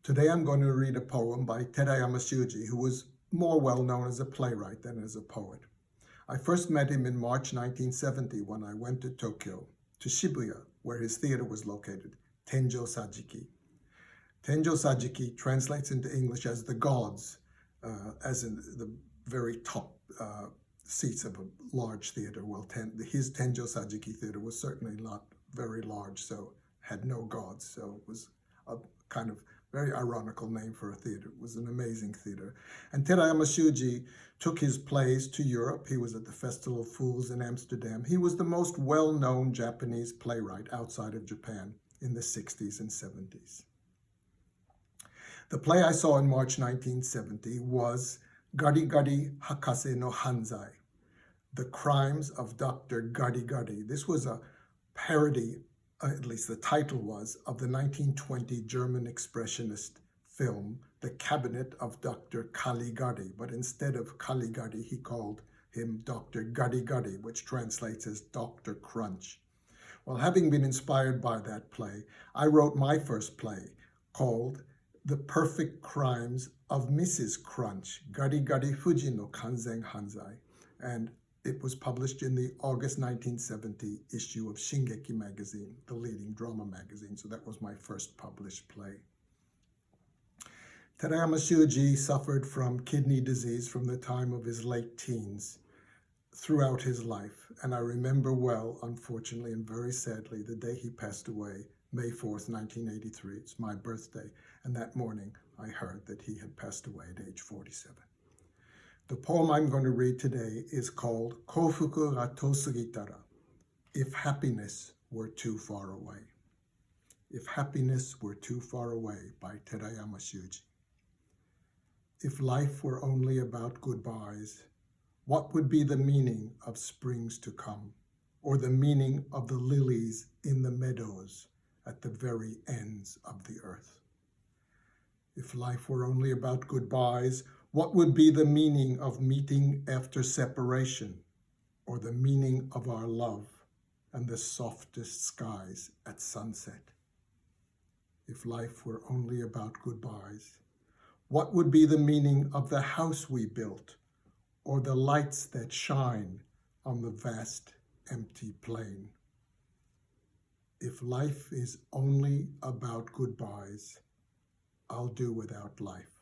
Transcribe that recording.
Today I'm going to read a poem by Terayama Shuji, who was more well known as a playwright than as a poet. I first met him in March 1970 when I went to Tokyo, to Shibuya, where his theater was located, Tenjo Sajiki. Tenjo Sajiki translates into English as the gods, as in the very top seats of a large theater. Well, his Tenjo Sajiki theater was certainly not very large, so had no gods, so it was a kind of very ironical name for a theater. It was an amazing theater. And Terayama Shuji took his plays to Europe. He was at the Festival of Fools in Amsterdam. He was the most well-known Japanese playwright outside of Japan in the 60s and 70s. The play I saw in March 1970 was Gari Gari Hakase no Hanzai, The Crimes of Dr. Gari Gari. This was a parody, at least the title was, of the 1920 German expressionist film, The Cabinet of Dr. Caligari. But instead of Caligari, he called him Dr. Gari Gari, which translates as Dr. Crunch. Well, having been inspired by that play, I wrote my first play called The Perfect Crimes of Mrs. Crunch, Gari Gari Fuji no Kanzen Hanzai. And it was published in the August 1970 issue of Shingeki magazine, the leading drama magazine. So that was my first published play. Terayama Shuji suffered from kidney disease from the time of his late teens throughout his life. And I remember well, unfortunately and very sadly, the day he passed away, May 4th, 1983. It's my birthday. And that morning, I heard that he had passed away at age 47. The poem I'm going to read today is called Kofuku ga tosugitara, If Happiness Were Too Far Away. If Happiness Were Too Far Away by Terayama Shuji. If life were only about goodbyes, what would be the meaning of springs to come, or the meaning of the lilies in the meadows at the very ends of the earth? If life were only about goodbyes, what would be the meaning of meeting after separation, or the meaning of our love and the softest skies at sunset? If life were only about goodbyes, what would be the meaning of the house we built, or the lights that shine on the vast empty plain? If life is only about goodbyes, I'll do without life.